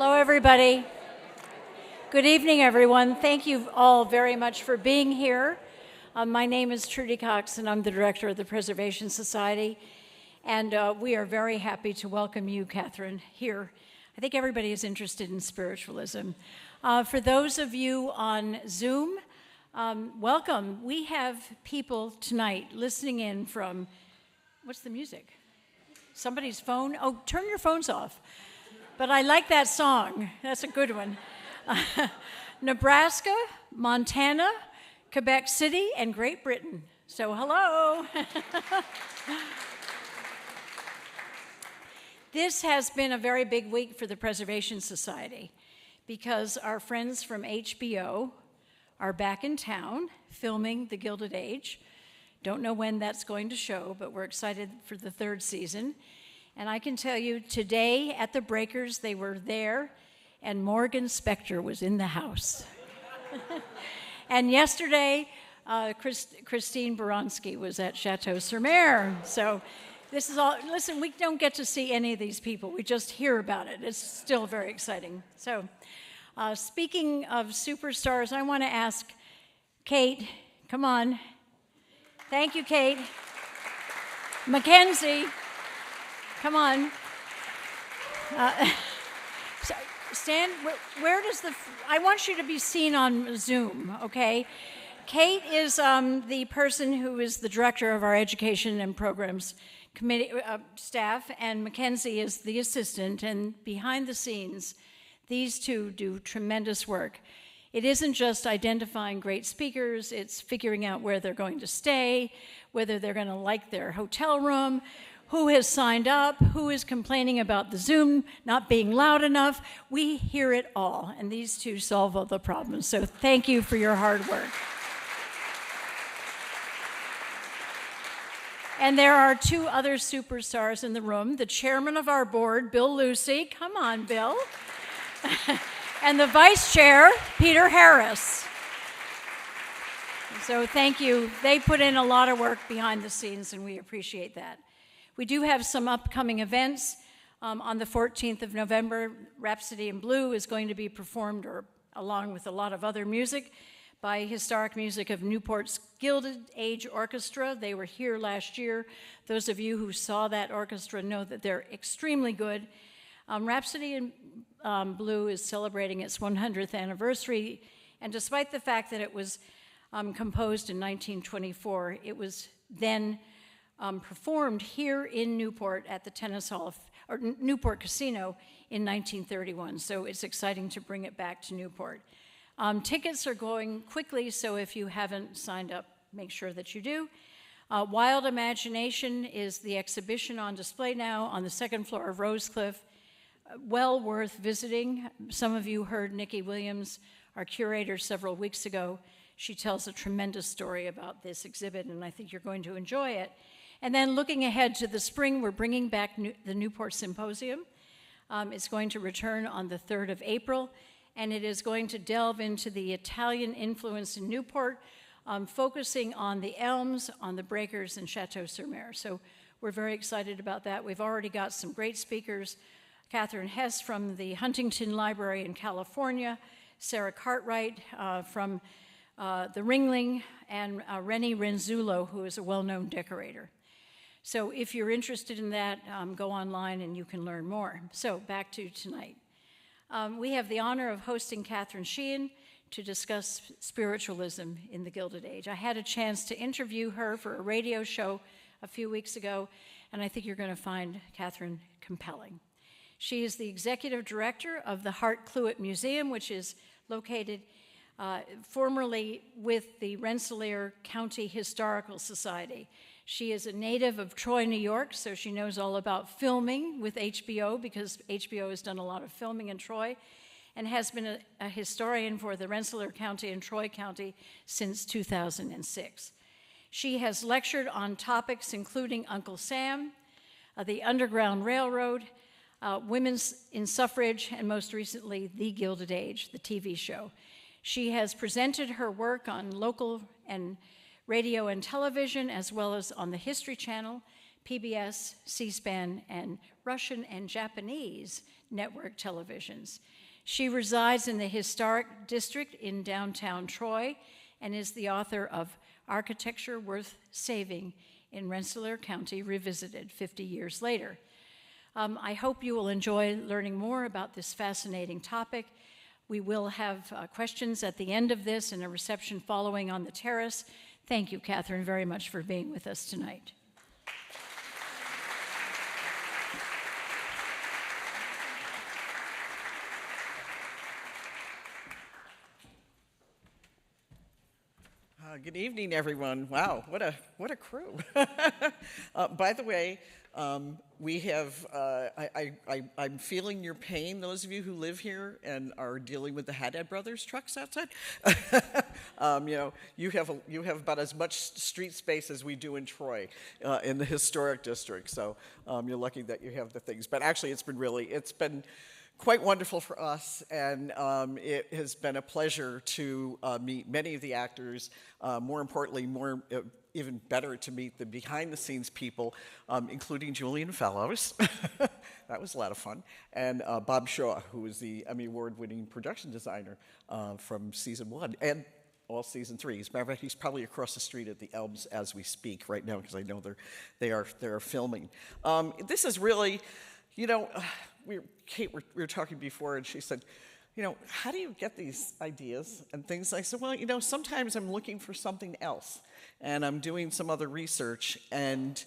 Hello, everybody. Good evening, everyone. Thank you all very much for being here. My name is Trudy Cox, and I'm the director of the Preservation Society. And we are very happy to welcome you, Kathryn, here. I think everybody is interested in spiritualism. For those of you on Zoom, welcome. We have people tonight listening in from, what's the music? Somebody's phone? Oh, turn your phones off. But I like that song. That's a good one. Nebraska, Montana, Quebec City, and Great Britain. So hello. This has been a very big week for the Preservation Society because our friends from HBO are back in town filming The Gilded Age. Don't know when that's going to show, but we're excited for the third season. And I can tell you, today at the Breakers, they were there, and Morgan Spector was in the house. And yesterday, Christine Baranski was at Chateau Sur Mer. So this is all, listen, we don't get to see any of these people. We just hear about it. It's still very exciting. So speaking of superstars, I want to ask Kate, come on. Thank you, Kate. Mackenzie. Come on. Stand, where does I want you to be seen on Zoom, okay? Kate is the person who is the director of our education and programs committee staff, and Mackenzie is the assistant, and behind the scenes, these two do tremendous work. It isn't just identifying great speakers, it's figuring out where they're going to stay, whether they're going to like their hotel room, who has signed up, who is complaining about the Zoom not being loud enough. We hear it all, and these two solve all the problems. So thank you for your hard work. And there are two other superstars in the room. The chairman of our board, Bill Lucy. Come on, Bill. And the vice chair, Peter Harris. So thank you. They put in a lot of work behind the scenes, and we appreciate that. We do have some upcoming events. On the 14th of November, Rhapsody in Blue is going to be performed, along with a lot of other music, by Historic Music of Newport's Gilded Age Orchestra. They were here last year. Those of you who saw that orchestra know that they're extremely good. Rhapsody in Blue is celebrating its 100th anniversary, and despite the fact that it was composed in 1924, it was then performed here in Newport at the Tennis Hall, or Newport Casino in 1931. So it's exciting to bring it back to Newport. Tickets are going quickly, so if you haven't signed up, make sure that you do. Wild Imagination is the exhibition on display now on the second floor of Rosecliff. Well worth visiting. Some of you heard Nikki Williams, our curator, several weeks ago. She tells a tremendous story about this exhibit, and I think you're going to enjoy it. And then looking ahead to the spring, we're bringing back the Newport Symposium. It's going to return on the 3rd of April, and it is going to delve into the Italian influence in Newport, focusing on the Elms, on the Breakers, and Chateau Sur Mer. So we're very excited about that. We've already got some great speakers. Catherine Hess from the Huntington Library in California, Sarah Cartwright from the Ringling, and Rennie Renzullo, who is a well-known decorator. So if you're interested in that, go online and you can learn more. So back to tonight. We have the honor of hosting Kathryn Sheehan to discuss spiritualism in the Gilded Age. I had a chance to interview her for a radio show a few weeks ago, and I think you're going to find Kathryn compelling. She is the executive director of the Hart Cluett Museum, which is located formerly with the Rensselaer County Historical Society. She is a native of Troy, New York, so she knows all about filming with HBO because HBO has done a lot of filming in Troy and has been a historian for the Rensselaer County and Troy County since 2006. She has lectured on topics including Uncle Sam, the Underground Railroad, women's in suffrage, and most recently, The Gilded Age, the TV show. She has presented her work on local and radio and television, as well as on the History Channel, PBS, C-SPAN, and Russian and Japanese network televisions. She resides in the historic district in downtown Troy and is the author of Architecture Worth Saving in Rensselaer County Revisited 50 years later. I hope you will enjoy learning more about this fascinating topic. We will have questions at the end of this and a reception following on the terrace. Thank you, Kathryn, very much for being with us tonight. Good evening, everyone. Wow, what a crew. By the way, we have, I'm feeling your pain, those of you who live here and are dealing with the Haddad Brothers trucks outside. You have about as much street space as we do in Troy, in the historic district, so you're lucky that you have the things. But actually, it's been quite wonderful for us, and it has been a pleasure to meet many of the actors. More importantly, even better to meet the behind-the-scenes people, including Julian Fellows. That was a lot of fun. And Bob Shaw, who is the Emmy Award-winning production designer from season 1 and all season 3. As a matter of fact, he's probably across the street at the Elms as we speak right now, because I know they are filming. This is really, Kate, we were talking before, and she said, how do you get these ideas and things? I said, well, sometimes I'm looking for something else, and I'm doing some other research, and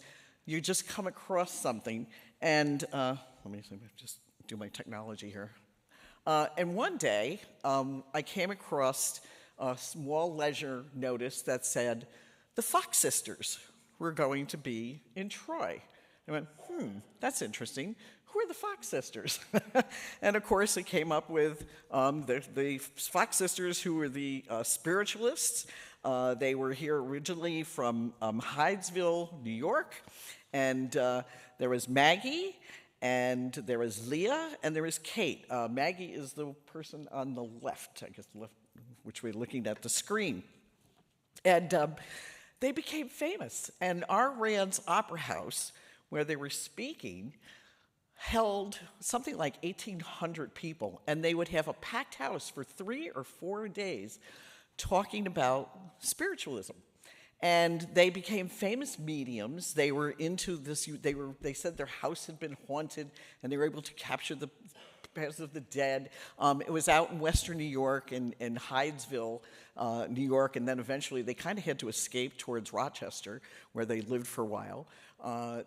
you just come across something, and let me just do my technology here. And one day, I came across a small leisure notice that said, the Fox sisters were going to be in Troy. I went, that's interesting. Who are the Fox sisters? And of course, it came up with the Fox sisters, who were the spiritualists. They were here originally from Hydesville, New York. And there was Maggie, and there was Leah, and there was Kate. Maggie is the person on the left, I guess, which we're looking at the screen. And they became famous. And our Rand's Opera House, where they were speaking, held something like 1,800 people, and they would have a packed house for 3 or 4 days talking about spiritualism. And they became famous mediums. They were into this, they said their house had been haunted, and they were able to capture the presence of the dead. It was out in western New York, in Hydesville, New York, and then eventually they kind of had to escape towards Rochester, where they lived for a while.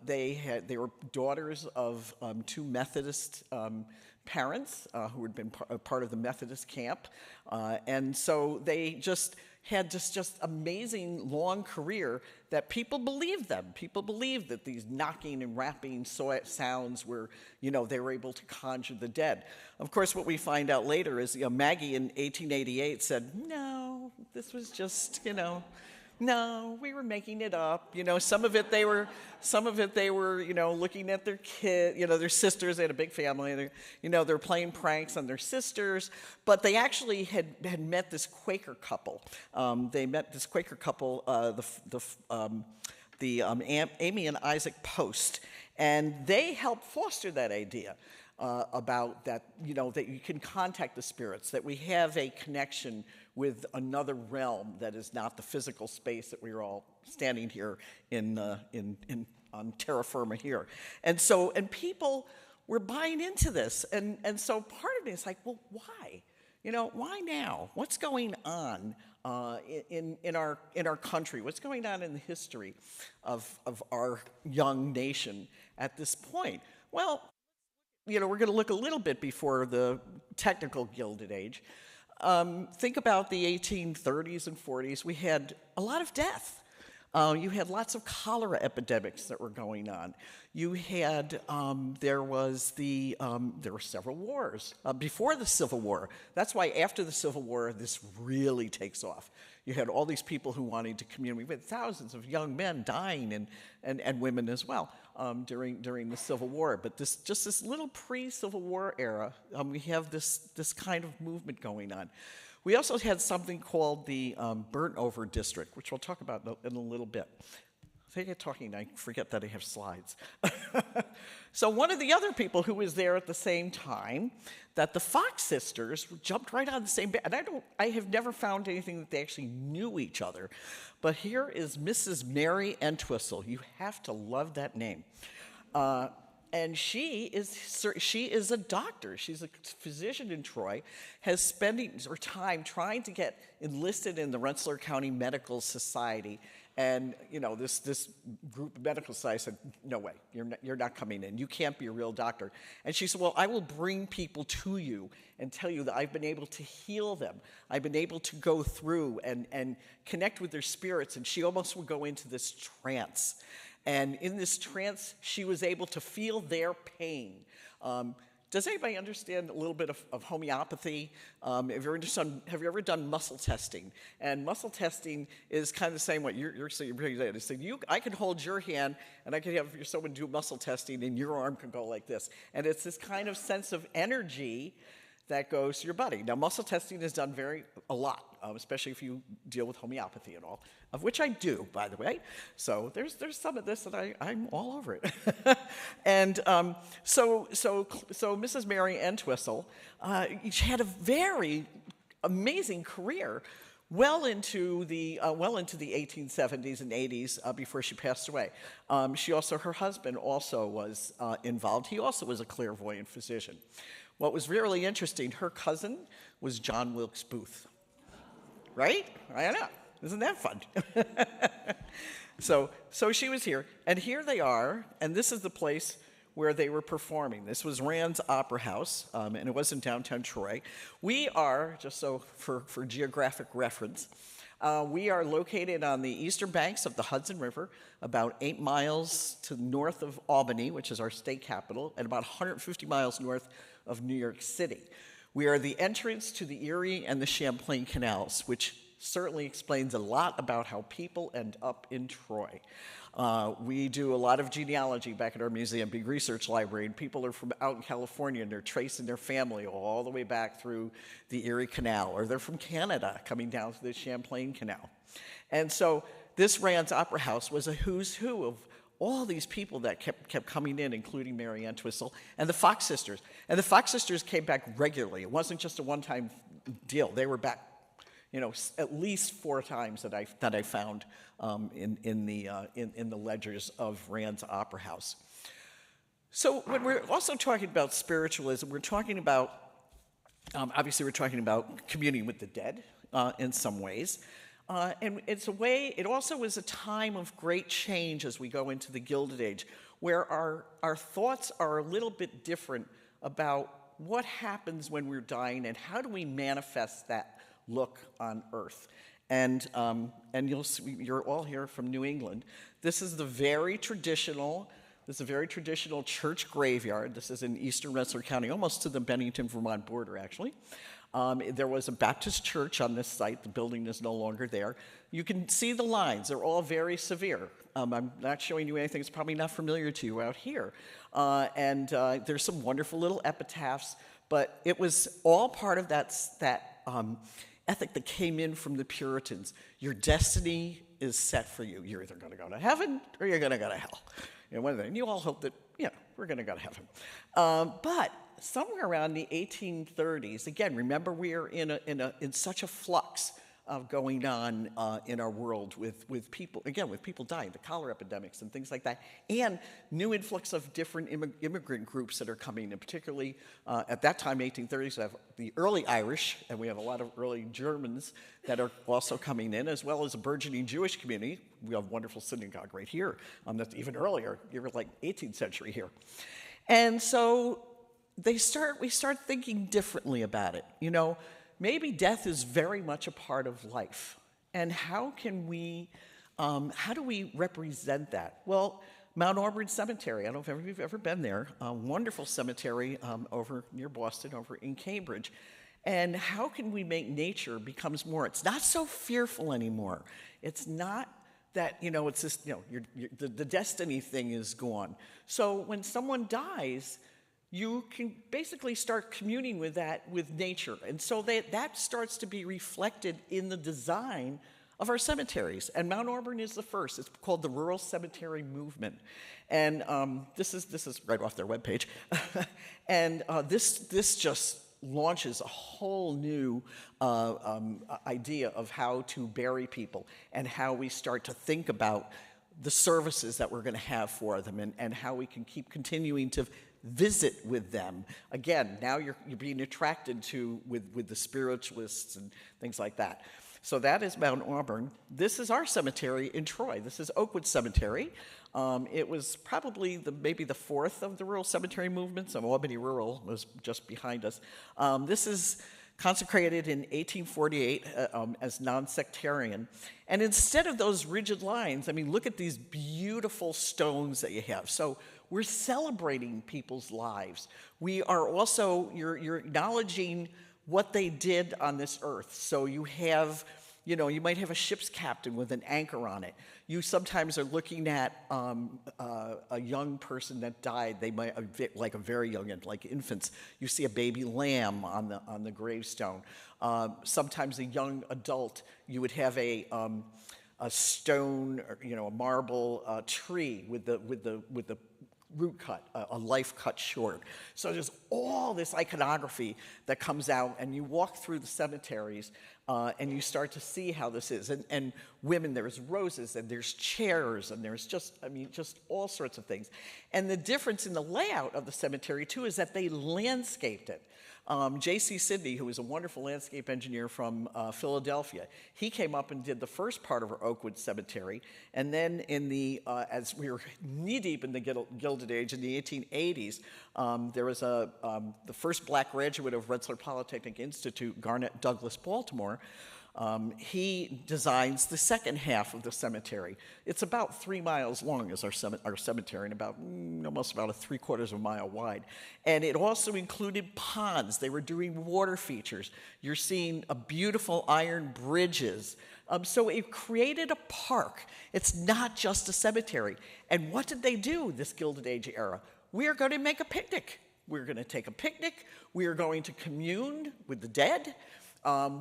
They were daughters of 2 Methodist parents who had been part of the Methodist camp, and so they just had this just amazing long career that people believed them. People believed that these knocking and rapping sounds were, they were able to conjure the dead. Of course, what we find out later is, Maggie in 1888 said, no, this was just, no, we were making it up. Some of it they were, looking at their kid, their sisters. They had a big family. They're playing pranks on their sisters. But they actually had met this Quaker couple. They met this Quaker couple, Amy and Isaac Post, and they helped foster that idea. About that, that you can contact the spirits, that we have a connection with another realm that is not the physical space that we're all standing here on terra firma here. And people were buying into this. And so part of me is like, well, why? Why now? What's going on in our country? What's going on in the history of our young nation at this point? Well, we're going to look a little bit before the technical Gilded Age. Think about the 1830s and 40s. We had a lot of death. You had lots of cholera epidemics that were going on. You had, there were several wars before the Civil War. That's why after the Civil War, this really takes off. You had all these people who wanted to commune. We had thousands of young men dying and women as well during the Civil War. But this little pre-Civil War era, we have this kind of movement going on. We also had something called the burnt over district, which we'll talk about in a little bit. If I get talking, I forget that I have slides. So one of the other people who was there at the same time, that the Fox sisters jumped right on the same bed. And I have never found anything that they actually knew each other. But here is Mrs. Mary Entwistle. You have to love that name. And she is a doctor. She's a physician in Troy, has spending her time trying to get enlisted in the Rensselaer County Medical Society. And, you know, this group of medical society said, no way, you're not coming in. You can't be a real doctor. And she said, well, I will bring people to you and tell you that I've been able to heal them. I've been able to go through and connect with their spirits. And she almost would go into this trance. And in this trance, she was able to feel their pain. Does anybody understand a little bit of homeopathy? Have you ever done muscle testing? And muscle testing is kind of the same way. You're saying, I can hold your hand, and I can have someone do muscle testing, and your arm can go like this. And it's this kind of sense of energy that goes to your body. Now, muscle testing is done a lot, especially if you deal with homeopathy and all, of which I do, by the way. So there's some of this that I'm all over it. And so Mrs. Mary Entwistle, she had a very amazing career well into the 1870s and 80s before she passed away. Her husband also was involved. He also was a clairvoyant physician. What was really interesting, her cousin was John Wilkes Booth. Right? I know. Isn't that fun? So she was here, and here they are, and this is the place where they were performing. This was Rand's Opera House, and it was in downtown Troy. We are, just so for geographic reference, we are located on the eastern banks of the Hudson River, about 8 miles to north of Albany, which is our state capital, and about 150 miles north of New York City. We are the entrance to the Erie and the Champlain canals, which certainly explains a lot about how people end up in Troy. We do a lot of genealogy back at our museum, big research library, and people are from out in California, and they're tracing their family all the way back through the Erie Canal, or they're from Canada coming down through the Champlain Canal. And so this Rand's Opera House was a who's who of all these people that kept coming in, including Mary Entwistle and the Fox sisters. And the Fox sisters came back regularly. It wasn't just a one-time deal. They were back, at least 4 times that I found in the ledgers of Rand's Opera House. So when we're also talking about spiritualism, we're talking about, obviously we're talking about communing with the dead in some ways. And it also is a time of great change as we go into the Gilded Age, where our thoughts are a little bit different about what happens when we're dying and how do we manifest that look on Earth. And you'll see, you're all here from New England. This is a very traditional church graveyard. This is in eastern Rensselaer County, almost to the Bennington, Vermont border, actually. There was a Baptist church on this site. The building is no longer there. You can see the lines. They're all very severe. I'm not showing you anything that's probably not familiar to you out here. And there's some wonderful little epitaphs, but it was all part of that ethic that came in from the Puritans. Your destiny is set for you. You're either going to go to heaven or you're going to go to hell. And you all hope that, we're going to go to heaven. But somewhere around the 1830s, again, remember we are in such a flux of going on in our world with people dying, the cholera epidemics and things like that, and new influx of different immigrant groups that are coming, and particularly at that time, 1830s, we have the early Irish, and we have a lot of early Germans that are also coming in, as well as a burgeoning Jewish community. We have a wonderful synagogue right here, that's even earlier, you're like 18th century here. And so we start thinking differently about it. Maybe death is very much a part of life. And how do we represent that? Well, Mount Auburn Cemetery, I don't know if you've ever been there, a wonderful cemetery over near Boston, over in Cambridge. And how can we make nature becomes more, it's not so fearful anymore. It's not that, it's just, the destiny thing is gone. So when someone dies, you can basically start communing with nature. And so that starts to be reflected in the design of our cemeteries. And Mount Auburn is the first. It's called the Rural Cemetery Movement. And this is right off their webpage. And this just launches a whole new idea of how to bury people and how we start to think about the services that we're going to have for them and how we can keep continuing to visit with them. Again, now you're being attracted to with the spiritualists and things like that. So that is Mount Auburn. This is our cemetery in Troy. This is Oakwood Cemetery. It was probably maybe the fourth of the rural cemetery movements. Albany Rural was just behind us. This is consecrated in 1848 as non-sectarian. And instead of those rigid lines, I mean, look at these beautiful stones that you have. So we're celebrating people's lives. We are also, you're acknowledging what they did on this earth. So you have, you might have a ship's captain with an anchor on it. You sometimes are looking at a young person that died. They might, like a very young, like infants. You see a baby lamb on the gravestone. Sometimes a young adult. You would have a stone, a marble tree with the root cut, a life cut short. So there's all this iconography that comes out, and you walk through the cemeteries and you start to see how this is. And women, there's roses and there's chairs and there's just all sorts of things. And the difference in the layout of the cemetery too is that they landscaped it. J.C. Sidney, who was a wonderful landscape engineer from Philadelphia, he came up and did the first part of our Oakwood Cemetery. And then as we were knee-deep in the Gilded Age in the 1880s, there was the first black graduate of Rensselaer Polytechnic Institute, Garnet Douglas Baltimore. He designs the second half of the cemetery. It's about 3 miles long as our cemetery, and about almost about a 3/4 of a mile wide. And it also included ponds. They were doing water features. You're seeing beautiful iron bridges. So it created a park. It's not just a cemetery. And what did they do this Gilded Age era? We are going to make a picnic. We're going to take a picnic. We are going to commune with the dead.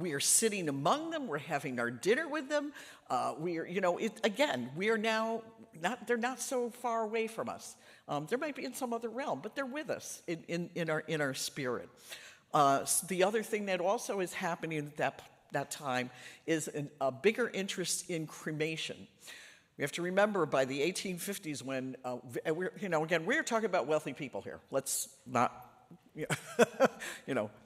We are sitting among them. We're having our dinner with them. We are, we are now they're not so far away from us. There might be in some other realm, but they're with us in our spirit. The other thing that also is happening at that time is a bigger interest in cremation. We have to remember by the 1850s when we're talking about wealthy people here. Let's not.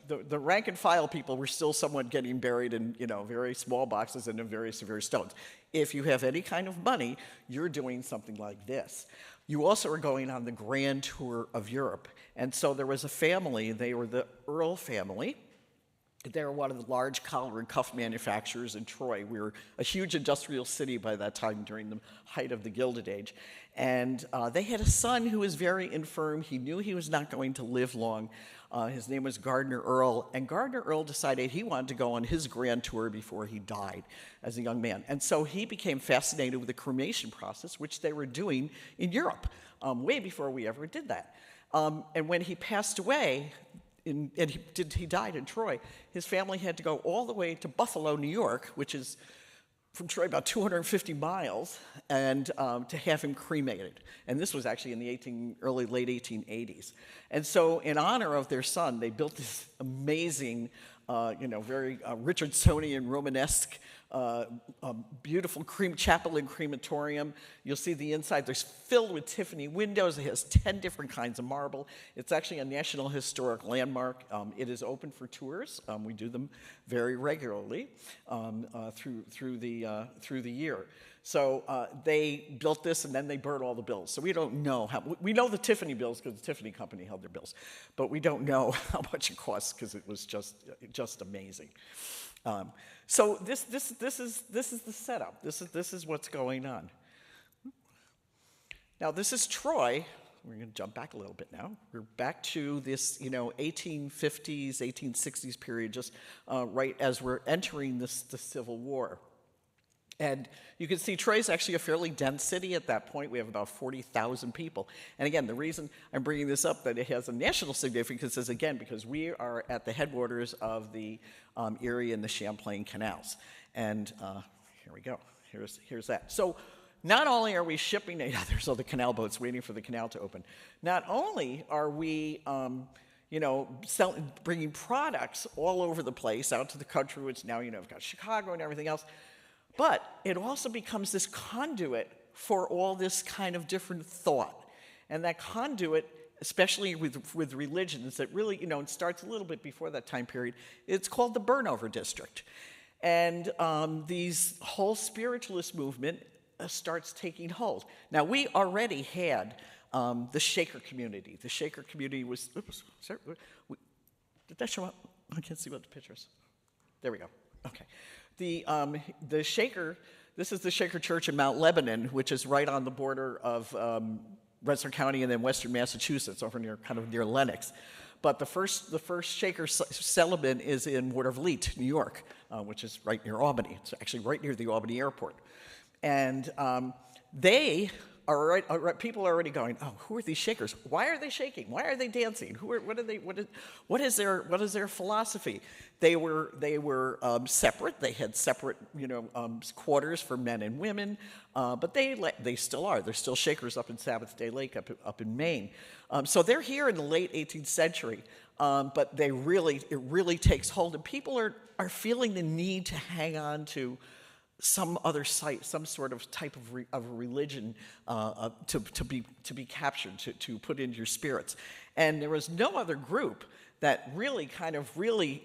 The rank and file people were still somewhat getting buried in, very small boxes and in very severe stones. If you have any kind of money, you're doing something like this. You also are going on the grand tour of Europe. And so there was a family, they were the Earl family. They were one of the large collar and cuff manufacturers in Troy. We were a huge industrial city by that time during the height of the Gilded Age. And they had a son who was very infirm. He knew he was not going to live long. His name was Gardner Earl. And Gardner Earl decided he wanted to go on his grand tour before he died as a young man. And so he became fascinated with the cremation process, which they were doing in Europe, way before we ever did that. And when he passed away, he died in Troy, his family had to go all the way to Buffalo, New York, which is from Troy about 250 miles, and to have him cremated. And this was actually in the late 1880s. And so in honor of their son, they built this amazing, very Richardsonian, Romanesque, beautiful chapel and crematorium. You'll see the inside. There's filled with Tiffany windows. It has 10 different kinds of marble. It's actually a National Historic Landmark. It is open for tours. We do them very regularly through the year. So they built this, and then they burned all the bills. So we don't know how. We know the Tiffany bills because the Tiffany company held their bills, but we don't know how much it costs because it was just amazing. So this is the setup. This is what's going on. Now this is Troy. We're going to jump back a little bit now. We're back to this 1850s, 1860s period, just right as we're entering the Civil War. And you can see Troy's actually a fairly dense city at that point. We have about 40,000 people. And again, the reason I'm bringing this up, that it has a national significance, is again because we are at the headwaters of the Erie and the Champlain canals. And here we go. Here's that. So not only are we shipping, there's all the canal boats waiting for the canal to open. Not only are we, bringing products all over the place out to the country, which now, we've got Chicago and everything else, but it also becomes this conduit for all this kind of different thought. And that conduit, especially with religions, that really, it starts a little bit before that time period, it's called the Burnover District. And these whole spiritualist movement starts taking hold. Now, we already had the Shaker community. The Shaker community was, did that show up? I can't see what the picture is. There we go. Okay. The Shaker, this is the Shaker Church in Mount Lebanon, which is right on the border of Rensselaer County and then western Massachusetts, over near Lenox. But the first Shaker settlement is in Watervliet, New York, which is right near Albany. It's actually right near the Albany airport. And people are already going, oh, who are these Shakers? Why are they shaking? Why are they dancing? What is their philosophy? They were separate. They had separate, quarters for men and women, but they still are. They're still Shakers up in Sabbath Day Lake up in Maine. So they're here in the late 18th century, but it really takes hold, and people are feeling the need to hang on to some other site, some sort of type of religion to be captured, to put into your spirits. And there was no other group that really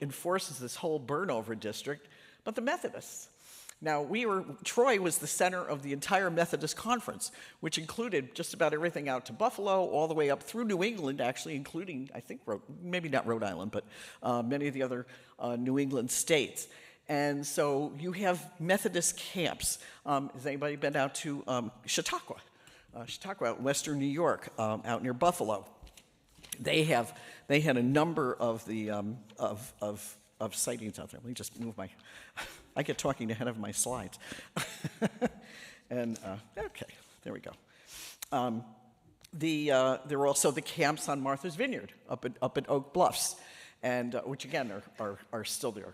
enforces this whole burnover district but the Methodists. Now, Troy was the center of the entire Methodist conference, which included just about everything out to Buffalo, all the way up through New England, actually, including, I think, maybe not Rhode Island, but many of the other New England states. And so you have Methodist camps. Has anybody been out to Chautauqua? Chautauqua, out in western New York, out near Buffalo. They had a number of the of sightings out there. Let me just move I get talking ahead of my slides. And okay, there we go. There were also the camps on Martha's Vineyard up at Oak Bluffs, and which again are still there.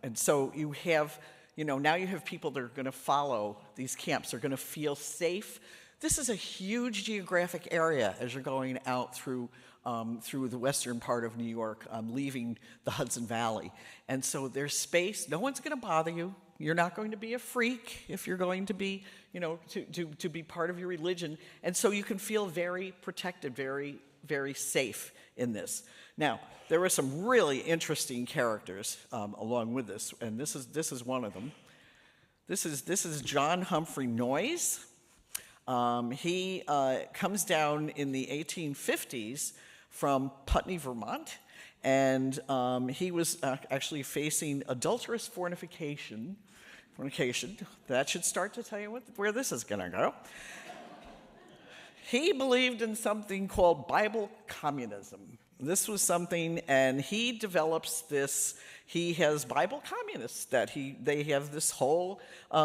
And so you have, now you have people that are going to follow these camps. They're going to feel safe. This is a huge geographic area as you're going out through the western part of New York, leaving the Hudson Valley. And so there's space. No one's going to bother you. You're not going to be a freak if you're going to be, to be part of your religion. And so you can feel very protected, very, very safe in this. Now, there were some really interesting characters along with this, and this is one of them. This is John Humphrey Noyes. He comes down in the 1850s from Putney, Vermont, and he was actually facing adulterous fornication. That should start to tell you where this is going to go. He believed in something called Bible communism. This was something, and he develops this. He has Bible communists that they have this whole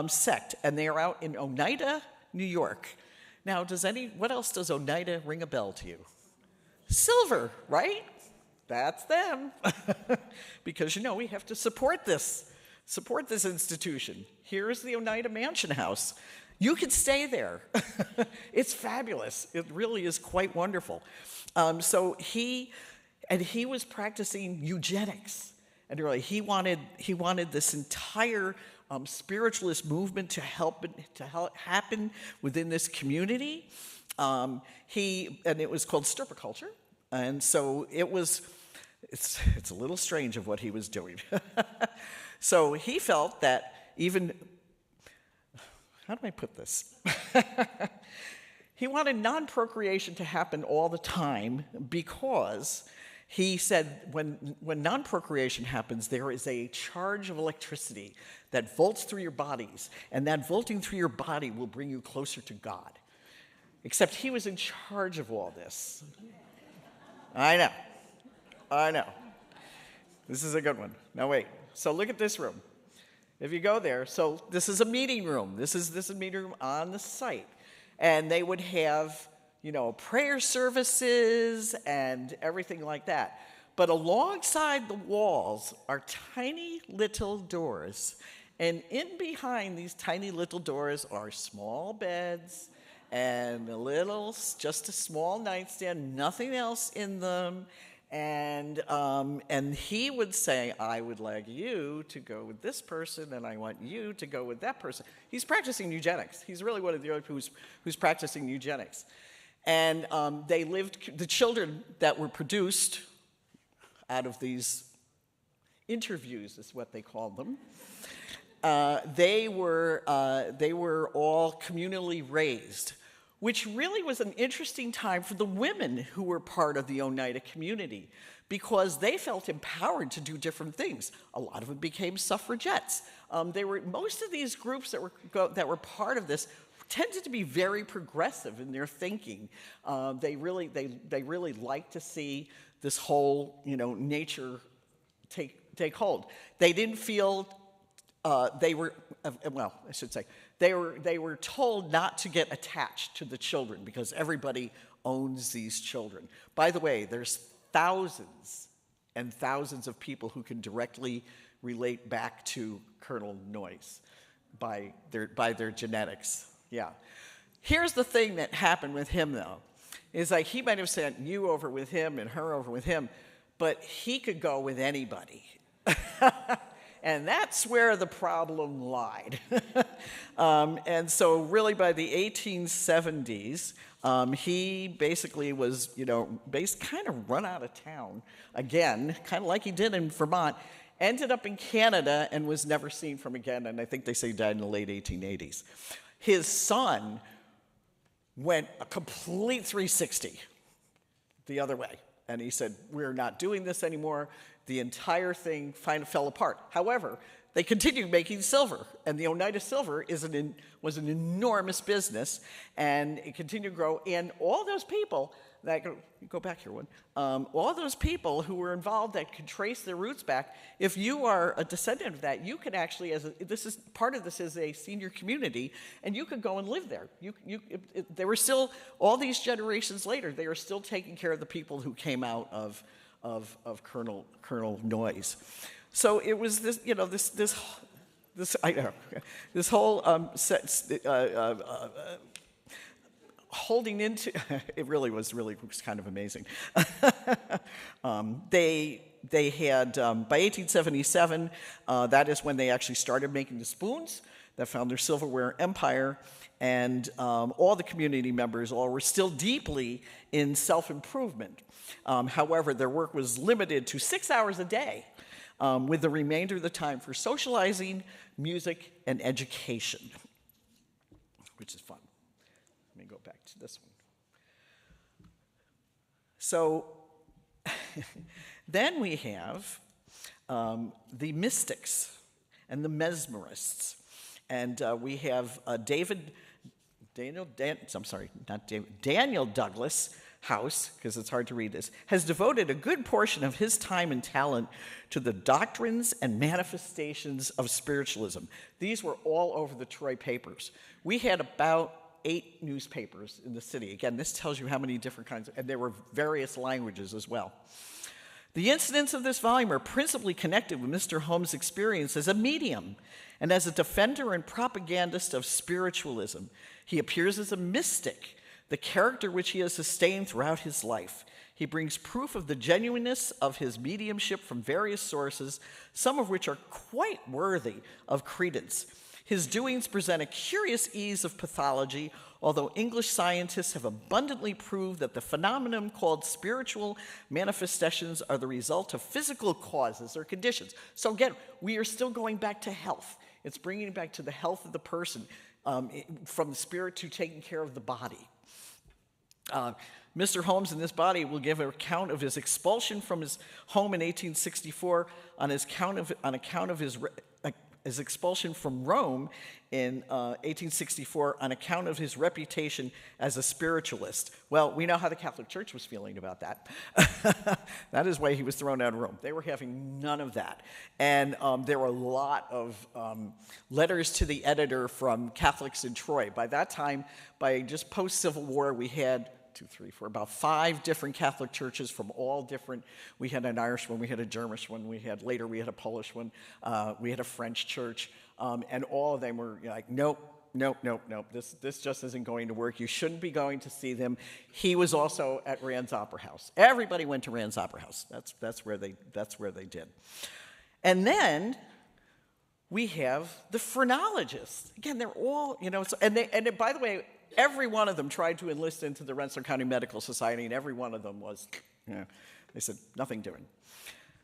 sect, and they are out in Oneida, New York. Now, what else does Oneida ring a bell to you? Silver, right? That's them. Because, we have to support this institution. Here's the Oneida Mansion House. You can stay there. It's fabulous. It really is quite wonderful. So he was practicing eugenics. And really, he wanted this entire spiritualist movement to happen within this community. And it was called stirpiculture. And so it's a little strange of what he was doing. So he felt that how do I put this? He wanted non-procreation to happen all the time because he said when non-procreation happens, there is a charge of electricity that volts through your bodies, and that volting through your body will bring you closer to God. Except he was in charge of all this. I know. This is a good one. Now wait. So look at this room. If you go there, so this is a meeting room. This is a meeting room on the site. And they would have, prayer services and everything like that. But alongside the walls are tiny little doors. And in behind these tiny little doors are small beds and just a small nightstand, nothing else in them. And he would say, I would like you to go with this person, and I want you to go with that person. He's practicing eugenics. He's really one of the only people who's practicing eugenics. And the children that were produced out of these interviews is what they called them. They were all communally raised, which really was an interesting time for the women who were part of the Oneida community, because they felt empowered to do different things. A lot of them became suffragettes. Most of these groups that were part of this tended to be very progressive in their thinking. They really liked to see this whole, nature take hold. They didn't feel they were told not to get attached to the children because everybody owns these children. By the way, there's thousands and thousands of people who can directly relate back to Colonel Noyes by their genetics. Yeah. Here's the thing that happened with him, though, is like he might have sent you over with him and her over with him, but he could go with anybody. And that's where the problem lied. And so really by the 1870s, he basically was, kind of run out of town again, kind of like he did in Vermont, ended up in Canada and was never seen from again, and I think they say he died in the late 1880s. His son went a complete 360 the other way, and he said, we're not doing this anymore. The entire thing fell apart. However, they continued making silver, and the Oneida silver was an enormous business, and it continued to grow. And all those people go back here one, all those people who were involved that could trace their roots back. If you are a descendant of that, you could actually, part of this is a senior community, and you could go and live there. They were still, all these generations later, they are still taking care of the people who came out of Colonel Noyes. So it was this whole holding into it was kind of amazing. They had by 1877, that is when they actually started making the spoons that found their silverware empire. And all the community members were still deeply in self-improvement. However, their work was limited to 6 hours a day, with the remainder of the time for socializing, music, and education, which is fun. Let me go back to this one. So then we have the mystics and the mesmerists. And we have Daniel Douglas House, because it's hard to read this, has devoted a good portion of his time and talent to the doctrines and manifestations of spiritualism. These were all over the Troy papers. We had about 8 newspapers in the city. Again, this tells you how many different kinds, and there were various languages as well. The incidents of this volume are principally connected with Mr. Holmes' experience as a medium and as a defender and propagandist of spiritualism. He appears as a mystic, the character which he has sustained throughout his life. He brings proof of the genuineness of his mediumship from various sources, some of which are quite worthy of credence. His doings present a curious ease of pathology, although English scientists have abundantly proved that the phenomenon called spiritual manifestations are the result of physical causes or conditions. So again, we are still going back to health. It's bringing it back to the health of the person, from the spirit to taking care of the body. Mr. Holmes in this body will give an account of his expulsion from his home in 1864 on account of his expulsion from Rome in 1864 on account of his reputation as a spiritualist. Well, we know how the Catholic Church was feeling about that. That is why he was thrown out of Rome. They were having none of that. And there were a lot of letters to the editor from Catholics in Troy. By that time, by just post-Civil War, we had 2, 3, 4, about 5 different Catholic churches from all different. We had an Irish one, we had a German one, later we had a Polish one, we had a French church, and all of them were like, nope, this just isn't going to work. You shouldn't be going to see them. He was also at Rand's Opera House. Everybody went to Rand's Opera House. That's where they did. And then we have the phrenologists. Again, they're all, by the way, every one of them tried to enlist into the Rensselaer County Medical Society, and every one of them was, they said, nothing doing.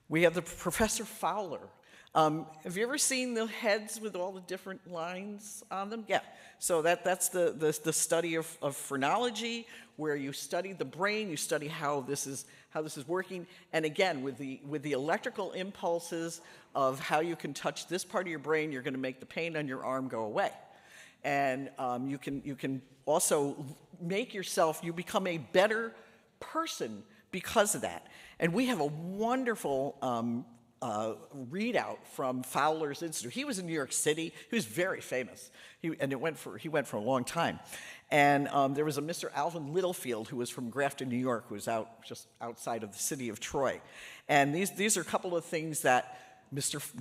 We have the Professor Fowler. Have you ever seen the heads with all the different lines on them? Yeah. So that's the study of phrenology, where you study the brain, you study how this is working, and again, with the electrical impulses of how you can touch this part of your brain, you're going to make the pain on your arm go away, and you can also make yourself, you become a better person because of that. And we have a wonderful readout from Fowler's Institute. He was in New York City. He was very famous. He went for a long time. And there was a Mr. Alvin Littlefield who was from Grafton, New York, who was just outside of the city of Troy. And these are a couple of things that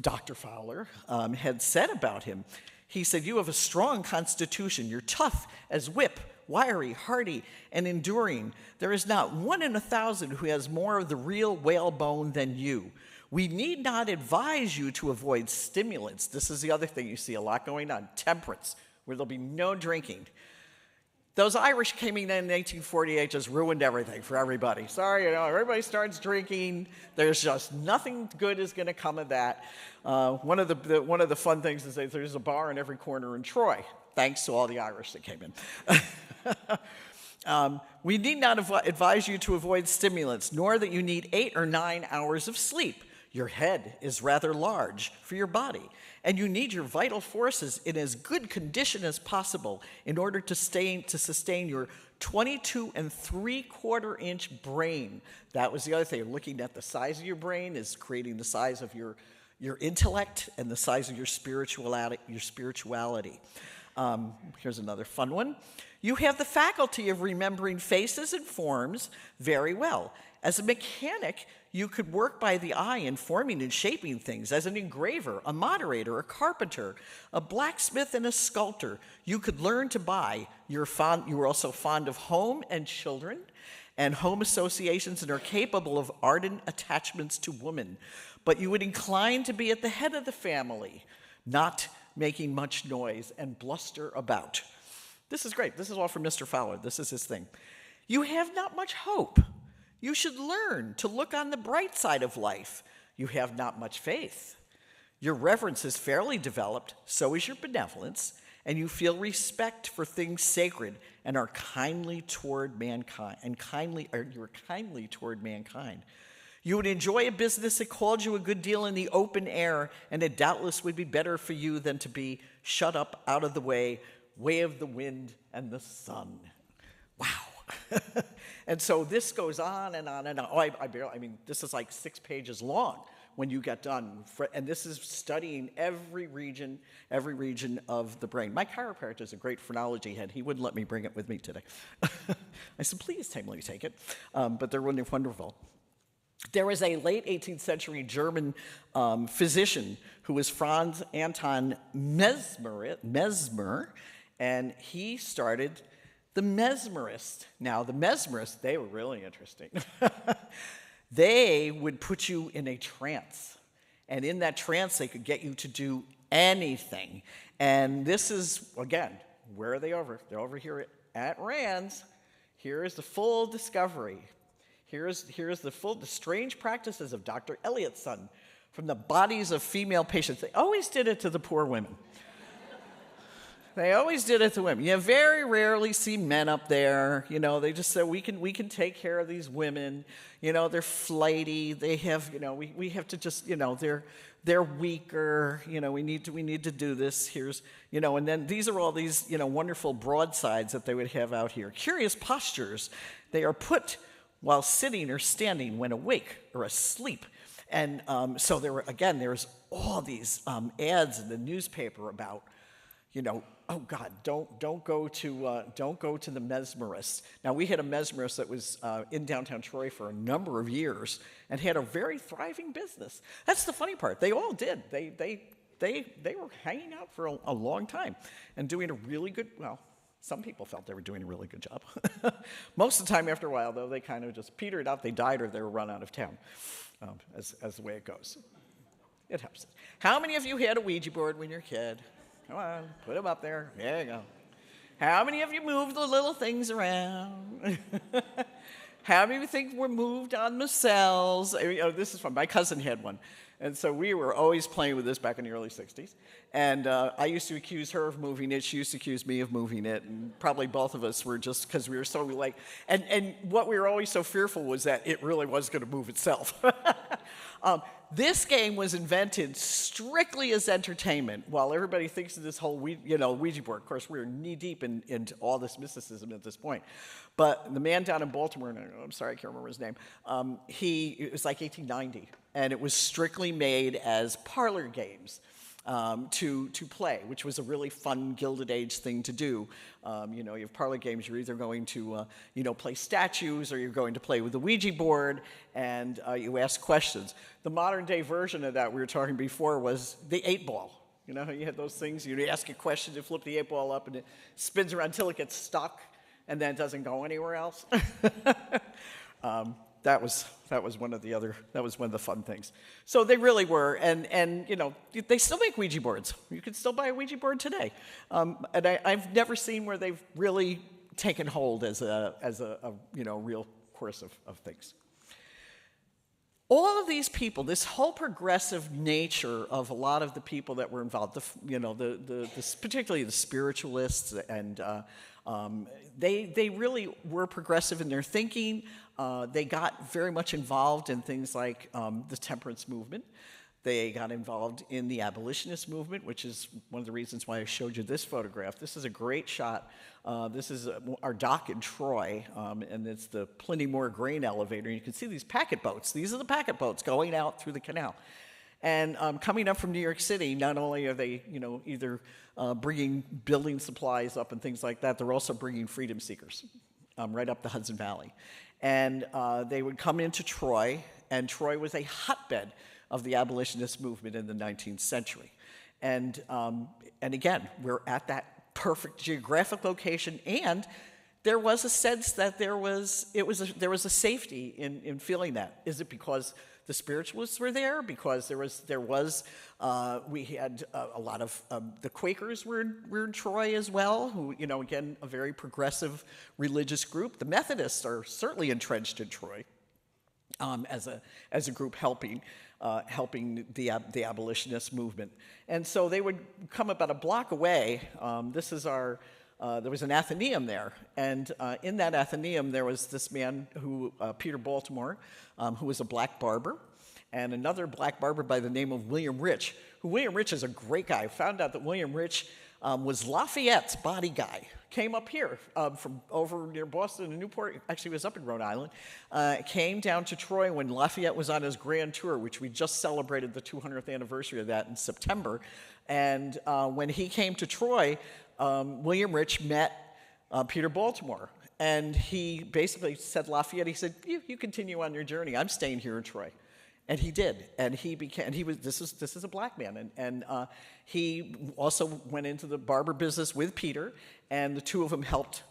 Dr. Fowler had said about him. He said, "You have a strong constitution. You're tough as whip, wiry, hardy, and enduring. There is not 1 in 1,000 who has more of the real whalebone than you. We need not advise you to avoid stimulants." This is the other thing you see a lot going on, temperance, where there'll be no drinking. Those Irish came in 1848, just ruined everything for everybody. Sorry, everybody starts drinking. There's just nothing good is going to come of that. One of the fun things is that there's a bar in every corner in Troy, thanks to all the Irish that came in. We need not advise you to avoid stimulants, nor that you need 8 or 9 hours of sleep. Your head is rather large for your body, and you need your vital forces in as good condition as possible in order to sustain your 22 3/4 inch brain. That was the other thing. Looking at the size of your brain is creating the size of your intellect and the size of your spirituality. Here's another fun one. You have the faculty of remembering faces and forms very well. As a mechanic, you could work by the eye in forming and shaping things. As an engraver, a moderator, a carpenter, a blacksmith, and a sculptor, you could learn to buy. You were also fond of home and children and home associations, and are capable of ardent attachments to women. But you would incline to be at the head of the family, not making much noise and bluster about. This is great. This is all from Mr. Fowler. This is his thing. You have not much hope. You should learn to look on the bright side of life. You have not much faith. Your reverence is fairly developed, so is your benevolence, and you feel respect for things sacred and are kindly toward mankind. You're kindly toward mankind. You would enjoy a business that called you a good deal in the open air, and it doubtless would be better for you than to be shut up out of the way of the wind and the sun. Wow. And so this goes on and on and on. This is like 6 pages long when you get done. And this is studying every region of the brain. My chiropractor is a great phrenology head. He wouldn't let me bring it with me today. I said, please let me take it. But they're really wonderful. There was a late 18th century German physician who was Franz Anton Mesmer, and he started the Mesmerists. Now, the Mesmerists, they were really interesting. They would put you in a trance. And in that trance, they could get you to do anything. And this is, again, where are they over? They're over here at Rand's. Here is the full discovery. Here's the strange practices of Dr. Eliot's son from the bodies of female patients. They always did it to the poor women. They always did it to women. You very rarely see men up there. They just said, we can take care of these women. They're flighty. They have, we have to just, they're weaker. We need to do this. Here's, and then these are all these, wonderful broadsides that they would have out here. Curious postures. They are put while sitting or standing when awake or asleep. And so there's all these ads in the newspaper about you know, oh God, don't go to the mesmerists. Now we had a mesmerist that was in downtown Troy for a number of years and had a very thriving business. That's the funny part. They all did. They were hanging out for a long time and doing a really good. Well, some people felt they were doing a really good job. Most of the time, after a while, though, they kind of just petered out. They died or they were run out of town, as the way it goes. It helps. How many of you had a Ouija board when you were a kid? Come on, put them up there. There you go. How many of you moved the little things around? How many of you think were moved on the cells? This is fun. My cousin had one. And so we were always playing with this back in the early 60s. And I used to accuse her of moving it. She used to accuse me of moving it. And probably both of us were just because we were so like, and what we were always so fearful was that it really was going to move itself. This game was invented strictly as entertainment, while everybody thinks of this whole Ouija board. Of course, we're knee-deep into all this mysticism at this point. But the man down in Baltimore, and I'm sorry, I can't remember his name, it was like 1890, and it was strictly made as parlor games. To play, which was a really fun Gilded Age thing to do. You have parlor games. You're either going to, play statues, or you're going to play with the Ouija board, and you ask questions. The modern day version of that we were talking before was the 8-ball. You know how you had those things? You ask a question, you flip the 8-ball up, and it spins around until it gets stuck, and then it doesn't go anywhere else. That was one of the fun things. So they really were, and they still make Ouija boards. You can still buy a Ouija board today, and I've never seen where they've really taken hold as a real course of things. All of these people, this whole progressive nature of a lot of the people that were involved, particularly the spiritualists, and they really were progressive in their thinking. They got very much involved in things like the temperance movement. They got involved in the abolitionist movement, which is one of the reasons why I showed you this photograph. This is a great shot. This is our dock in Troy, and it's the Pliny Moore grain elevator. You can see these packet boats. These are the packet boats going out through the canal. And coming up from New York City, not only are they, either bringing building supplies up and things like that, they're also bringing freedom seekers right up the Hudson Valley. And they would come into Troy, and Troy was a hotbed of the abolitionist movement in the 19th century. And again, we're at that perfect geographic location, and there was a sense that there was a safety in feeling that. Is it because the spiritualists were there? Because we had a lot of the Quakers were in Troy as well, who, again, a very progressive religious group. The Methodists are certainly entrenched in Troy as a group helping the abolitionist movement. And so they would come about a block away. There was an Athenaeum there, and in that Athenaeum there was this man Peter Baltimore, who was a black barber, and another black barber by the name of William Rich, William Rich is a great guy. I found out that William Rich was Lafayette's body guy. Came up here from over near Boston and Newport. Actually, he was up in Rhode Island. Came down to Troy when Lafayette was on his grand tour, which we just celebrated the 200th anniversary of that in September. And when he came to Troy, William Rich met Peter Baltimore. And he basically said, Lafayette, he said, you continue on your journey. I'm staying here in Troy. And he did, and this is a black man, and he also went into the barber business with Peter, and the two of them helped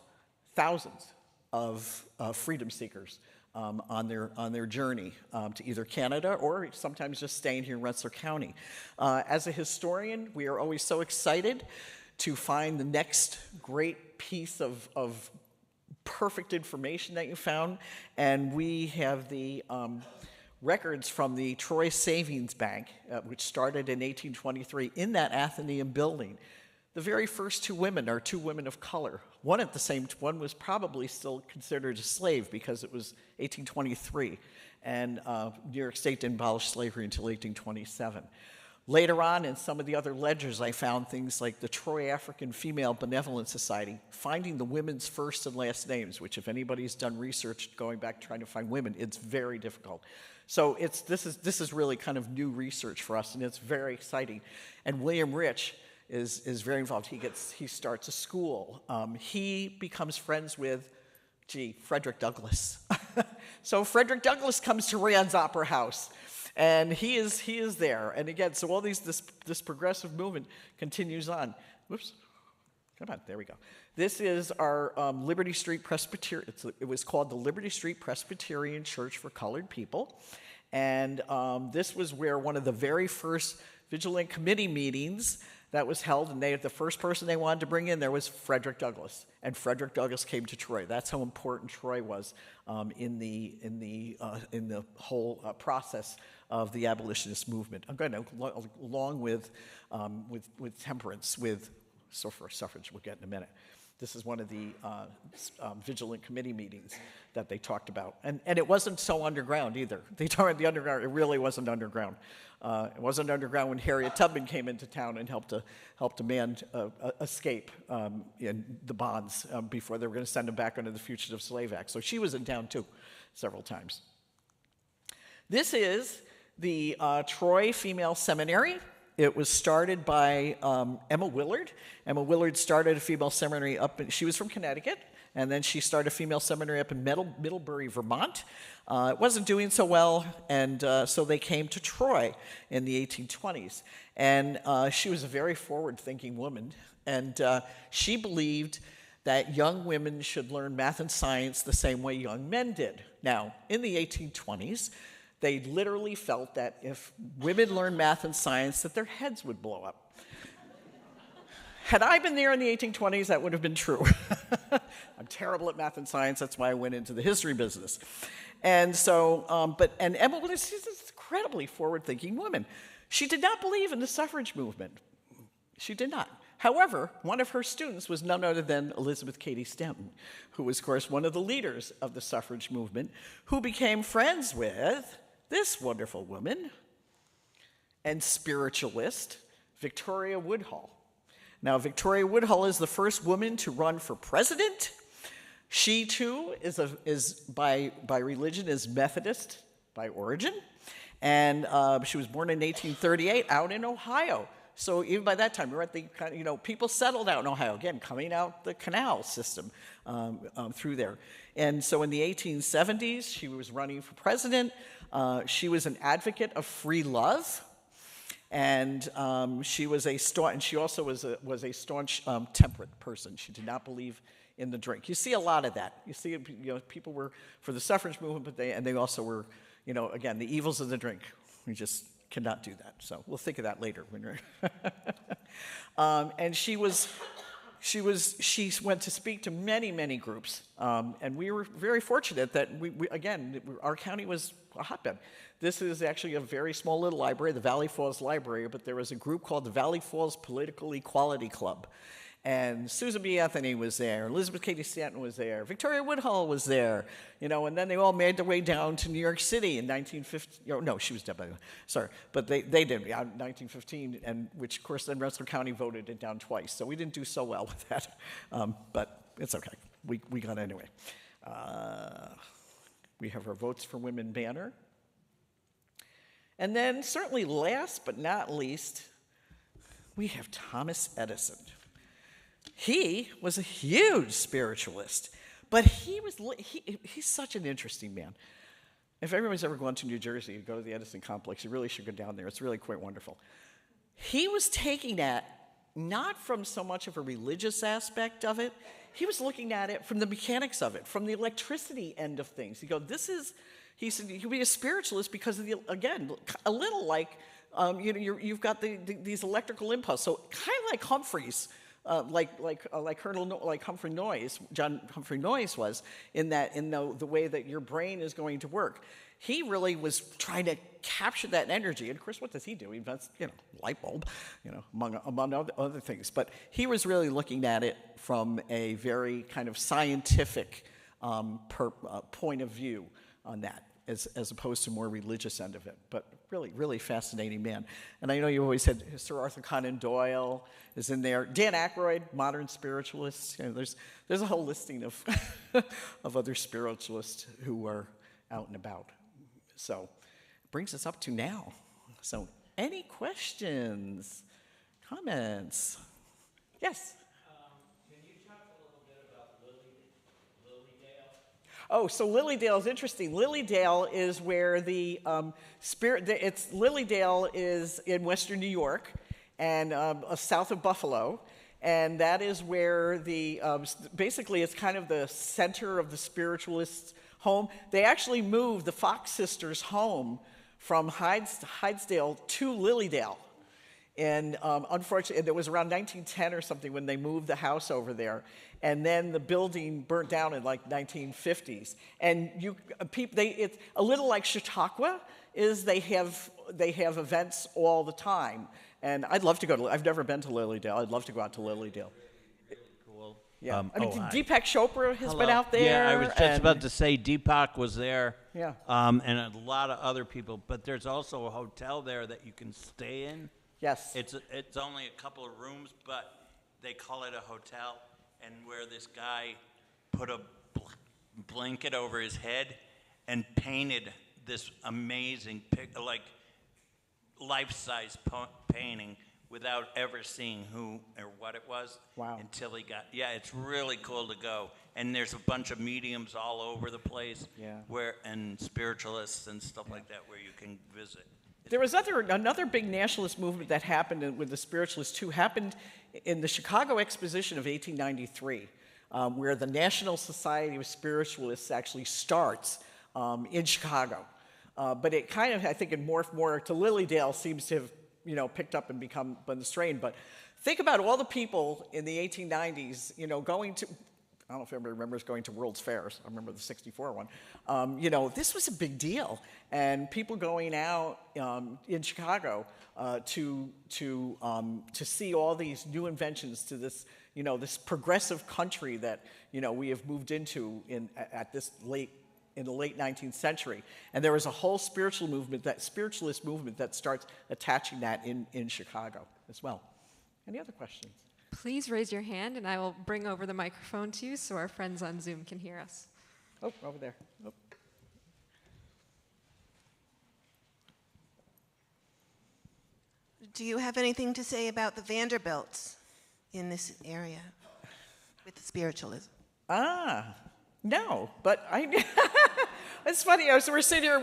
thousands of freedom seekers on their journey to either Canada or sometimes just staying here in Rensselaer County. As a historian, we are always so excited to find the next great piece of perfect information that you found, and we have the records from the Troy Savings Bank, which started in 1823 in that Athenaeum building. The very first two women are two women of color. One was probably still considered a slave because it was 1823, and New York State didn't abolish slavery until 1827. Later on, in some of the other ledgers, I found things like the Troy African Female Benevolent Society, finding the women's first and last names, which if anybody's done research going back trying to find women, it's very difficult. So this is really kind of new research for us, and it's very exciting. And William Rich is very involved. He starts a school. He becomes friends with, Frederick Douglass. So Frederick Douglass comes to Rand's Opera House, and he is there. And again, so all this progressive movement continues on. Whoops. Come on, there we go. This is our Liberty Street Presbyterian. It was called the Liberty Street Presbyterian Church for Colored People. And this was where one of the very first Vigilant Committee meetings that was held, and the first person they wanted to bring in there was Frederick Douglass. And Frederick Douglass came to Troy. That's how important Troy was in the whole process of the abolitionist movement. I'm going to, along with temperance, with suffrage, we'll get in a minute. This is one of the Vigilant Committee meetings that they talked about. And it wasn't so underground either. They talked about the underground. It really wasn't underground. It wasn't underground when Harriet Tubman came into town and helped a man escape in the bonds before they were going to send him back under the Fugitive Slave Act. So she was in town too, several times. This is the Troy Female Seminary. It was started by Emma Willard. Emma Willard started a female seminary she was from Connecticut, and then she started a female seminary up in Middlebury, Vermont. It wasn't doing so well, and so they came to Troy in the 1820s. And she was a very forward-thinking woman, and she believed that young women should learn math and science the same way young men did. Now, in the 1820s, they literally felt that if women learned math and science, that their heads would blow up. Had I been there in the 1820s, that would have been true. I'm terrible at math and science. That's why I went into the history business. And so, and Emma was she's this incredibly forward-thinking woman. She did not believe in the suffrage movement. She did not. However, one of her students was none other than Elizabeth Cady Stanton, who was, of course, one of the leaders of the suffrage movement, who became friends with this wonderful woman and spiritualist, Victoria Woodhull. Now, Victoria Woodhull is the first woman to run for president. She, too, is by religion, is Methodist by origin. And she was born in 1838 out in Ohio. So even by that time, we were at the, people settled out in Ohio, again, coming out the canal system through there. And so in the 1870s, she was running for president. She was an advocate of free love. And she was she also was a staunch temperate person. She did not believe in the drink. You see a lot of that. You see, people were for the suffrage movement, but they also were, again, the evils of the drink. We just cannot do that. So we'll think of that later. And she went to speak to many, many groups. And we were very fortunate that our county was a hotbed. This is actually a very small little library, the Valley Falls Library, but there was a group called the Valley Falls Political Equality Club. And Susan B. Anthony was there, Elizabeth Cady Stanton was there, Victoria Woodhull was there, and then they all made their way down to New York City in 1950. No, she was dead by then. Sorry, but they did, in 1915, and which, of course, then Rensselaer County voted it down twice. So we didn't do so well with that, but it's okay. We got it anyway. We have our Votes for Women banner. And then, certainly last but not least, we have Thomas Edison. He was a huge spiritualist, but he's such an interesting man. If everybody's ever gone to New Jersey, you go to the Edison complex, you really should go down there. It's really quite wonderful. He was taking that not from so much of a religious aspect of it, he was looking at it from the mechanics of it, from the electricity end of things. He said, you can be a spiritualist because of again, a little like, you've got these electrical impulses. So kind of like Humphreys, like Humphrey Noyes, John Humphrey Noyes was in the way that your brain is going to work. He really was trying to capture that energy. And of course, what does he do? He invents, light bulb, among other things. But he was really looking at it from a very kind of scientific point of view on that, as opposed to more religious end of it. But really, really fascinating man. And I know you always said Sir Arthur Conan Doyle is in there. Dan Aykroyd, modern spiritualists. There's a whole listing of of other spiritualists who are out and about. So it brings us up to now. So any questions, Comments? Yes? Can you talk a little bit about Lilydale? Oh, so Lilydale is interesting. Lilydale is where the Lilydale is in western New York and south of Buffalo. And that is where basically it's kind of the center of the spiritualist home. They actually moved the Fox sisters' home from Hydesdale to Lilydale. And unfortunately, it was around 1910 or something when they moved the house over there. And then the building burnt down in like 1950s. And it's a little like Chautauqua is they have events all the time. And I'd love to go to, I've never been to Lilydale. I'd love to go out to Lilydale. Really cool. Yeah. Hi. Deepak Chopra has been out there. Yeah, I was just about to say Deepak was there. Yeah. And a lot of other people. But there's also a hotel there that you can stay in. Yes. It's only a couple of rooms, but they call it a hotel. And where this guy put a blanket over his head and painted this amazing life-size painting without ever seeing who or what it was. Wow. Until he got, it's really cool to go. And there's a bunch of mediums all over the place. Yeah. And spiritualists and stuff like that where you can visit. There was another big nationalist movement that happened with the spiritualists too, happened in the Chicago Exposition of 1893, where the National Society of Spiritualists actually starts in Chicago. But it kind of, I think, it morphed more to Lilydale, seems to have, picked up and become the strain. But think about all the people in the 1890s, going to, I don't know if everybody remembers going to World's Fairs. I remember the 64 one. This was a big deal. And people going out in Chicago to see all these new inventions to this, this progressive country that, we have moved into in the late 19th century. And there was a whole spiritualist movement that starts attaching that in Chicago as well. Any other questions? Please raise your hand and I will bring over the microphone to you so our friends on Zoom can hear us. Oh, over there. Oh. Do you have anything to say about the Vanderbilts in this area with the spiritualism? No, but it's funny. We're sitting here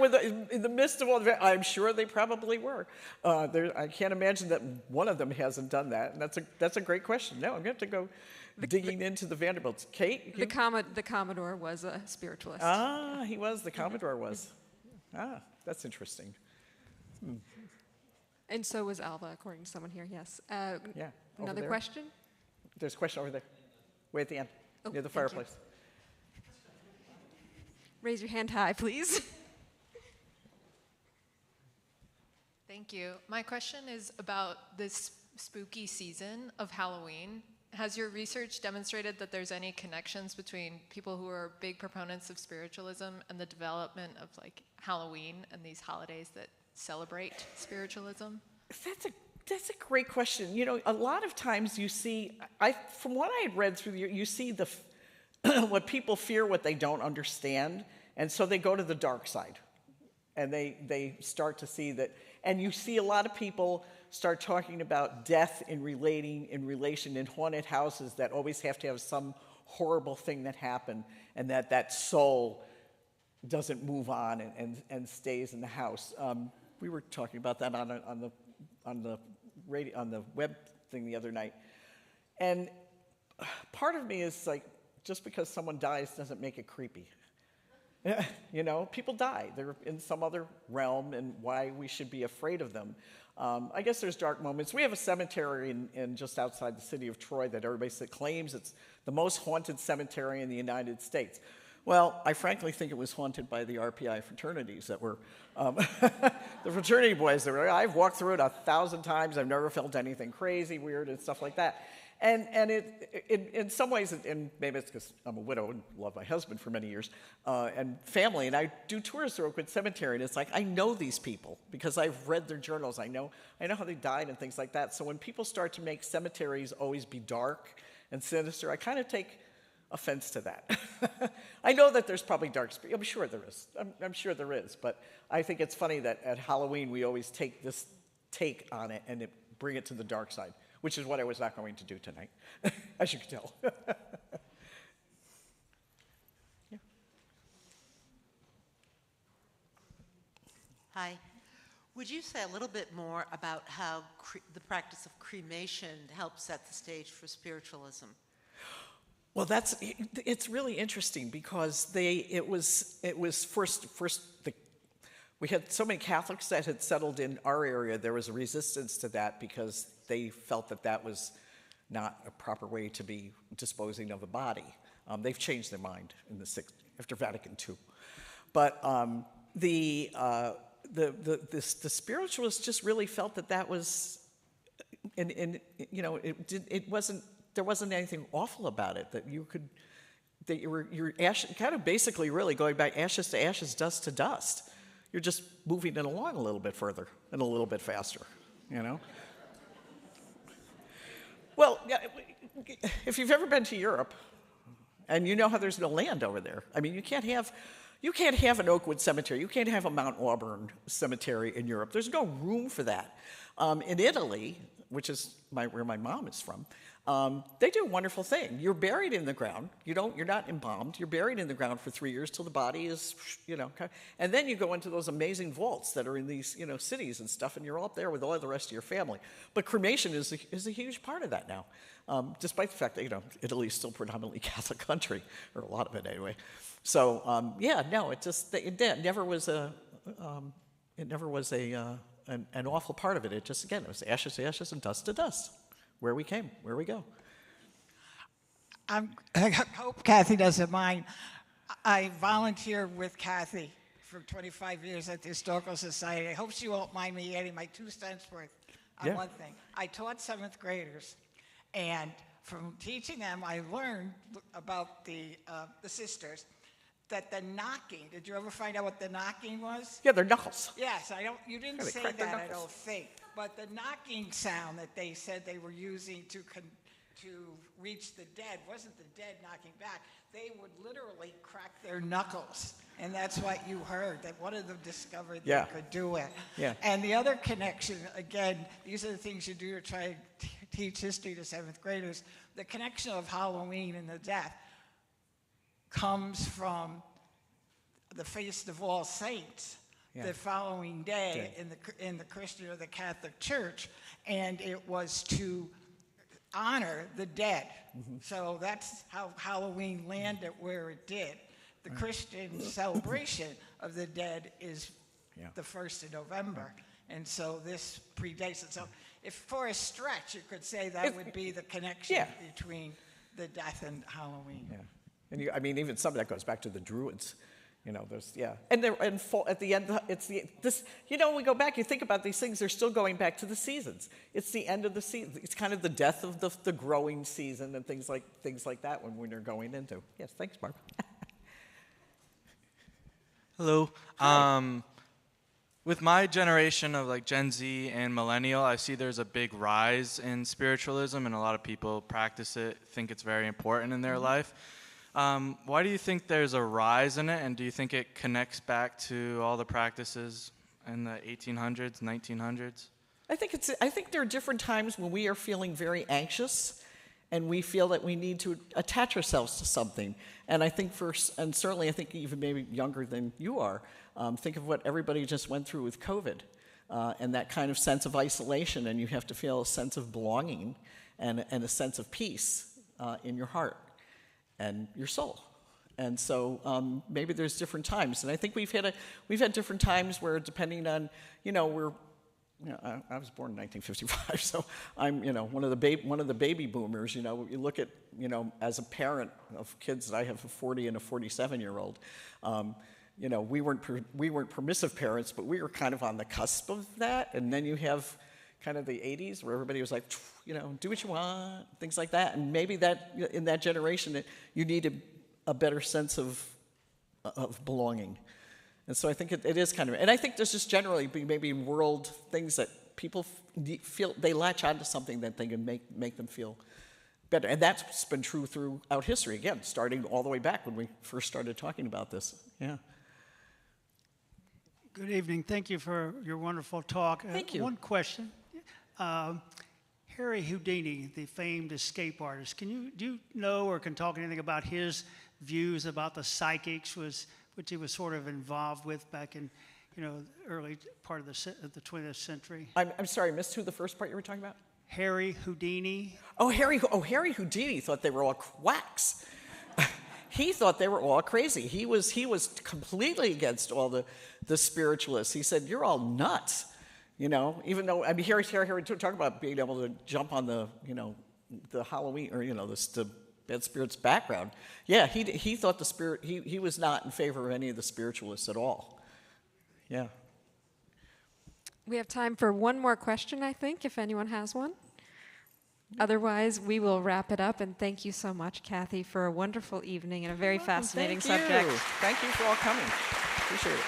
in the midst of all the. I'm sure they probably were. I can't imagine that one of them hasn't done that, and that's a great question. No, I'm going to have to go digging into the Vanderbilts. Kate, the Commodore was a spiritualist. He was. The Commodore was. That's interesting. And so was Alva, according to someone here. Yes. Yeah. Another there. question? There's a question over there, way at the end, near the thank fireplace. Raise your hand high, please. Thank you. My question is about this spooky season of Halloween. Has your research demonstrated that there's any connections between people who are big proponents of spiritualism and the development of Halloween and these holidays that celebrate spiritualism? That's a great question. A lot of times you see, from what I had read through, you see what people fear, what they don't understand, and so they go to the dark side, and they start to see that, and you see a lot of people start talking about death in relation in haunted houses that always have to have some horrible thing that happened, and that soul doesn't move on and stays in the house. We were talking about that on the web thing the other night, and part of me is like, just because someone dies doesn't make it creepy. People die. They're in some other realm, and why we should be afraid of them. I guess there's dark moments. We have a cemetery in just outside the city of Troy that everybody claims it's the most haunted cemetery in the United States. Well, I frankly think it was haunted by the RPI fraternities that were, the fraternity boys. I've walked through it 1,000 times. I've never felt anything crazy, weird, and stuff like that. And in some ways, and maybe it's because I'm a widow and loved my husband for many years, and family, and I do tours through Oakwood Cemetery, and it's like, I know these people because I've read their journals. I know how they died and things like that. So when people start to make cemeteries always be dark and sinister, I kind of take offense to that. I know that there's probably dark spirits. I'm sure there is. I'm sure there is. But I think it's funny that at Halloween we always take this take on it and bring it to the dark side, which is what I was not going to do tonight, as you can tell. Yeah. Hi. Would you say a little bit more about how the practice of cremation helps set the stage for spiritualism? Well, it's really interesting because it was first we had so many Catholics that had settled in our area. There was a resistance to that because they felt that was not a proper way to be disposing of a body. They've changed their mind in the after Vatican II, but the spiritualists just really felt that was, and you know, there wasn't anything awful about it, that you're kind of basically really going back ashes to ashes, dust to dust. You're just moving it along a little bit further and a little bit faster, you know? Well, if you've ever been to Europe, and you know how there's no land over there, I mean, you can't have an Oakwood cemetery, you can't have a Mount Auburn cemetery in Europe. There's no room for that. In Italy, which is where my mom is from, they do a wonderful thing. You're buried in the ground. You're not embalmed. You're buried in the ground for 3 years till the body is, you know, and then you go into those amazing vaults that are in these, you know, cities and stuff, and you're all up there with all the rest of your family. But cremation is a huge part of that now, despite the fact that, you know, Italy is still predominantly Catholic country, or a lot of it anyway. So yeah, no, it never was an awful part of it. It just, again, it was ashes to ashes and dust to dust. Where we came, where we go. I hope Kathy doesn't mind. I volunteered with Kathy for 25 years at the Historical Society. I hope she won't mind me adding my 2 cents worth on one thing. I taught 7th graders, and from teaching them, I learned about the sisters, that the knocking, did you ever find out what the knocking was? Yeah, they're knuckles. Yes, you didn't say crack that, their I knuckles. don't think. But the knocking sound that they said they were using to reach the dead wasn't the dead knocking back. They would literally crack their knuckles. And that's what you heard, that one of them discovered they could do it. Yeah. And the other connection, again, these are the things you do to try to teach history to 7th graders. The connection of Halloween and the death comes from the Feast of All Saints, the following day in the Christian or the Catholic Church, and it was to honor the dead. Mm-hmm. So that's how Halloween landed where it did. The Christian celebration of the dead is the 1st of November, and so this predates it. So if for a stretch you could say that would be the connection between the death and Halloween. Yeah. And I mean, even some of that goes back to the Druids, you know. And at the end, you know, when we go back, you think about these things, they're still going back to the seasons. It's the end of the season. It's kind of the death of the growing season and things like that when they're going into. Yes, thanks, Mark. Hello. With my generation of like Gen Z and millennial, I see there's a big rise in spiritualism, and a lot of people practice it, think it's very important in their life. Why do you think there's a rise in it, and do you think it connects back to all the practices in the 1800s, 1900s? I think there are different times when we are feeling very anxious, and we feel that we need to attach ourselves to something. And I think certainly I think even maybe younger than you are, think of what everybody just went through with COVID, and that kind of sense of isolation, and you have to feel a sense of belonging and a sense of peace in your heart and your soul. And so maybe there's different times, and I think we've had different times where, depending on, you know, I was born in 1955, so I'm, you know, one of the baby boomers. You know, you look at, you know, as a parent of kids, I have a 40 and a 47-year-old. You know, we weren't permissive parents, but we were kind of on the cusp of that. And then you have kind of the 80s where everybody was like, you know, do what you want, things like that. And maybe that in that generation, you needed a better sense of belonging. And so I think it is kind of, and I think there's just generally maybe world things that people feel, they latch onto something that they can make them feel better. And that's been true throughout history, again, starting all the way back when we first started talking about this. Yeah. Good evening. Thank you for your wonderful talk. Thank you. One question. Harry Houdini, the famed escape artist, do you know or can talk anything about his views about the psychics, which he was sort of involved with back in, early part of the 20th century? I'm sorry, I missed who the first part you were talking about? Harry Houdini. Harry Houdini thought they were all quacks. He thought they were all crazy. He was completely against all the spiritualists. He said, "You're all nuts." Even though, Harry talk about being able to jump on the Halloween, or, the bad spirits background. Yeah, he thought the spirit, he was not in favor of any of the spiritualists at all. Yeah. We have time for one more question, I think, if anyone has one. Otherwise, we will wrap it up, and thank you so much, Kathy, for a wonderful evening and a very fascinating subject. Thank you for all coming. Appreciate it.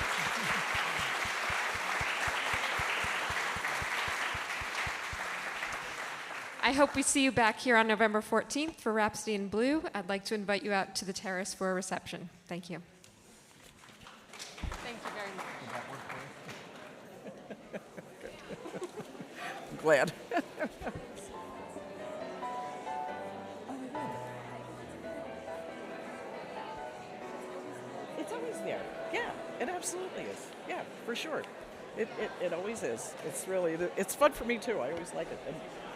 I hope we see you back here on November 14th for Rhapsody in Blue. I'd like to invite you out to the terrace for a reception. Thank you. Thank you very much. I'm glad. It's always there. Yeah, it absolutely is. Yeah, for sure. It always is. It's fun for me too. I always like it. And